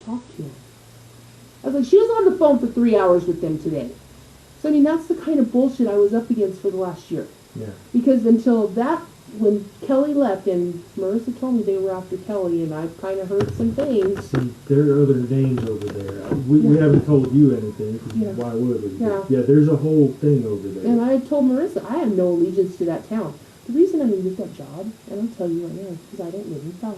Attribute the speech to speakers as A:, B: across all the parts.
A: talk to him. I was like, she was on the phone for 3 hours with them today. So, I mean, that's the kind of bullshit I was up against for the last year.
B: Yeah.
A: Because until that, when Kelly left, and Marissa told me they were after Kelly, and I've kind of heard some things.
B: See, there are other names over there. We haven't told you anything, 'cause why would we? Yeah, there's a whole thing over there.
A: And I told Marissa, I have no allegiance to that town. The reason I needed that job, and I'll tell you right now, is because I don't live in Fowler.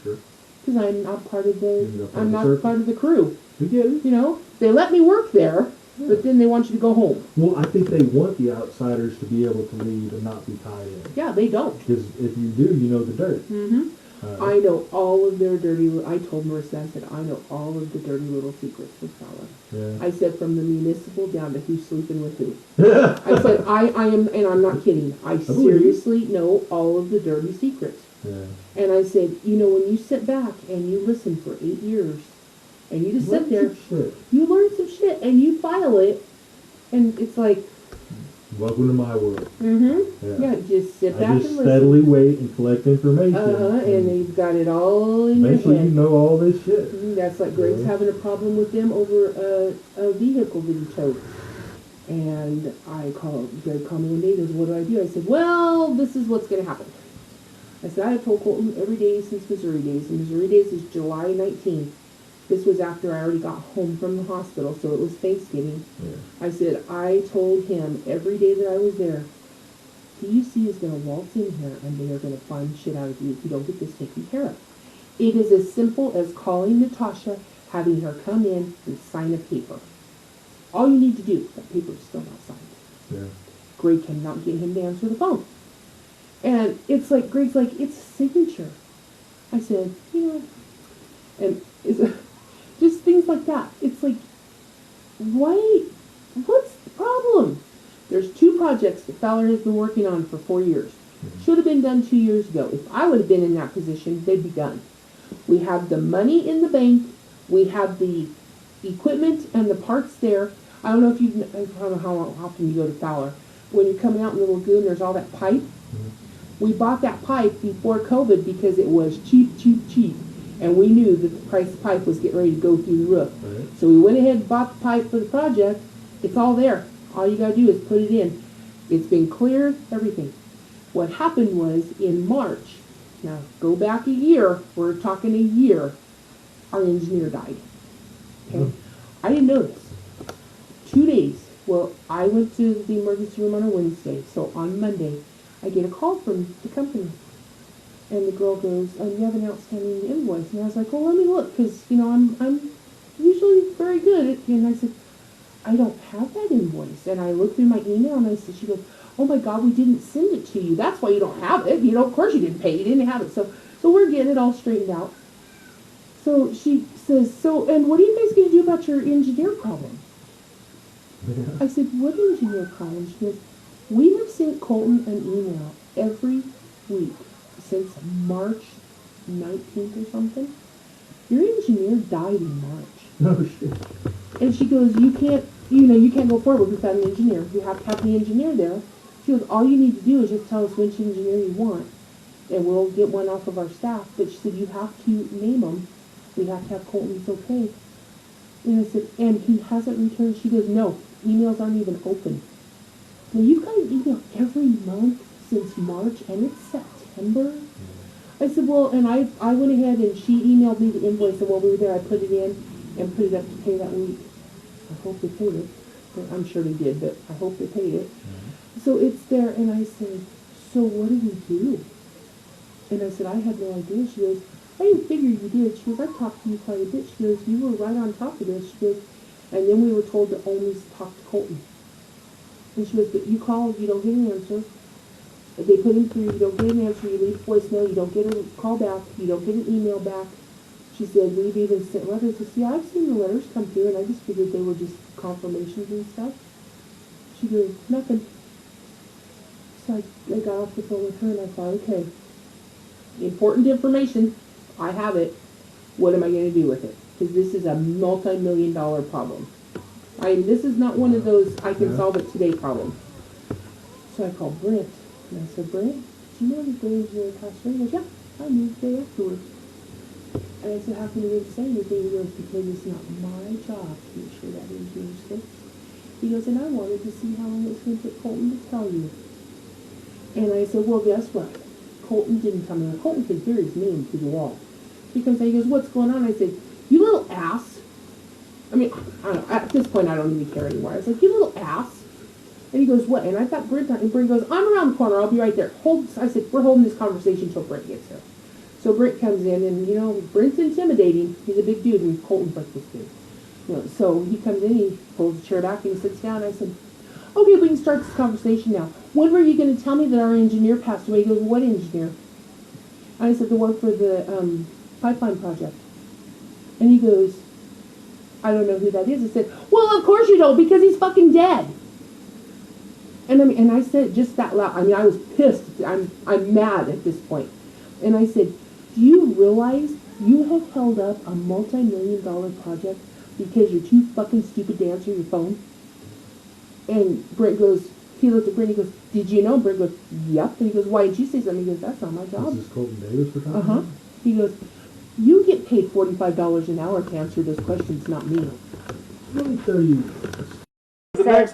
B: Sure.
A: Because I'm not part of the crew.
B: We get it.
A: You know, they let me work there, but then they want you to go home.
B: Well, I think they want the outsiders to be able to leave and not be tied in.
A: Yeah, they don't.
B: Because if you do, you know the dirt.
A: Mm-hmm. I know all of their dirty. I told Marissa, I said, I know all of the dirty little secrets with Fowler.
B: Yeah.
A: I said, from the municipal down to who's sleeping with who. I said, I am, and I'm not kidding. I seriously know all of the dirty secrets.
B: Yeah.
A: And I said, you know, when you sit back and you listen for 8 years, and you just sit there, you learn some shit, and you file it, and it's like,
B: welcome to my world.
A: Mm-hmm. Yeah, just sit back and listen.
B: I just steadily wait and collect information.
A: And they've got it all in your head.
B: Make sure you know all this shit.
A: That's like Greg's having a problem with them over a vehicle that he towed. And Greg called me one day, he goes, what do? I said, well, this is what's going to happen. I said, I have told Colton every day since Missouri days. And Missouri days is July 19th. This was after I already got home from the hospital, so it was Thanksgiving. Yeah. I said, I told him every day that I was there, PUC is going to waltz in here and they are going to find shit out of you if you don't get this taken care of. It is as simple as calling Natasha, having her come in and sign a paper. All you need to do, that paper is still not signed.
B: Yeah.
A: Greg cannot get him to answer the phone. And it's like, Greg's like, it's a signature. I said, you know, and it's just things like that. It's like, what's the problem? There's 2 projects that Fowler has been working on for 4 years. Should have been done 2 years ago. If I would have been in that position, they'd be done. We have the money in the bank. We have the equipment and the parts there. I don't know if I don't know how often you go to Fowler. When you're coming out in the lagoon, there's all that pipe. We bought that pipe before COVID because it was cheap. And we knew that the price of pipe was getting ready to go through the roof. Right. So we went ahead and bought the pipe for the project. It's all there. All you got to do is put it in. It's been cleared, everything. What happened was in March, now go back a year, we're talking a year, our engineer died. Okay? I didn't know this. 2 days. Well, I went to the emergency room on a Wednesday. So on Monday, I get a call from the company. And the girl goes, you have an outstanding invoice. And I was like, well, let me look, because, you know, I'm usually very good at, and I said, I don't have that invoice. And I looked through my email, and I said, she goes, oh my God, we didn't send it to you. That's why you don't have it. You know, of course you didn't pay. You didn't have it. So we're getting it all straightened out. So she says, and what are you guys going to do about your engineer problem? Yeah. I said, what engineer problem? She goes, we have sent Colton an email every week since March 19th or something. Your engineer died in March.
B: No shit.
A: And she goes, you can't go forward without an engineer. You have to have the engineer there. She goes, all you need to do is just tell us which engineer you want, and we'll get one off of our staff. But she said, you have to name them. We have to have Colton's okay. And I said, and he hasn't returned. She goes, no, emails aren't even open. Now, you've got an email every month since March, and it's September. I said, well, and I went ahead and she emailed me the invoice, and while we were there, I put it in and put it up to pay that week. I hope they paid it. I'm sure they did, but I hope they paid it. Mm-hmm. So it's there, and I said, so what do we do? And I said, I had no idea. She goes, I didn't figure you did. She goes, I talked to you quite a bit. She goes, you were right on top of this. She goes, and then we were told to only talk to Colton. And she goes, but you call, you don't get an answer. They put him through, you don't get an answer, you leave voicemail, you don't get a call back, you don't get an email back. She said, we've even sent letters. I said, yeah, I've seen the letters come through, and I just figured they were just confirmations and stuff. She goes, nothing. So I got off the phone with her, and I thought, okay, important information, I have it. What am I going to do with it? Because this is a multi-million-dollar problem. This is not one of those I can solve it today problem. So I called Brent. And I said, Brent, do you know the day your passed away? He goes, yeah, I knew the day afterwards. And I said, how come you didn't say anything? He goes, because it's not my job to make sure that engineer's fixed. He goes, and I wanted to see how long it was going to take Colton to tell you. And I said, well, guess what? Colton didn't tell me. Colton could hear his name through the wall. He comes in, he goes, what's going on? I said, you little ass. I mean, I don't know, at this point, I don't even care anymore. I was like, you little ass. And he goes, what? And I thought Brent, and Brent goes, I'm around the corner. I'll be right there. I said, we're holding this conversation until Brent gets here. So Brent comes in, and, you know, Brent's intimidating. He's a big dude, and Colton's like this dude. You know, so he comes in, he pulls the chair back, and he sits down. I said, okay, we can start this conversation now. When were you going to tell me that our engineer passed away? He goes, what engineer? And I said, the one for the pipeline project. And he goes, I don't know who that is. I said, well, of course you don't, because he's fucking dead. And I mean, and I said just that loud. I mean, I was pissed. I'm mad at this point. And I said, do you realize you have held up a multi-million-dollar project because you're too fucking stupid to answer your phone? And Brent goes, he looked at Brent, he goes, did you know? Brent goes, yep. And he goes, why didn't you say something? He goes, that's not my job.
B: This is Colton Davis we're talking
A: Uh-huh.
B: about?
A: He goes, you get paid $45 an hour to answer those questions, not me.
B: Let me tell you.
C: The next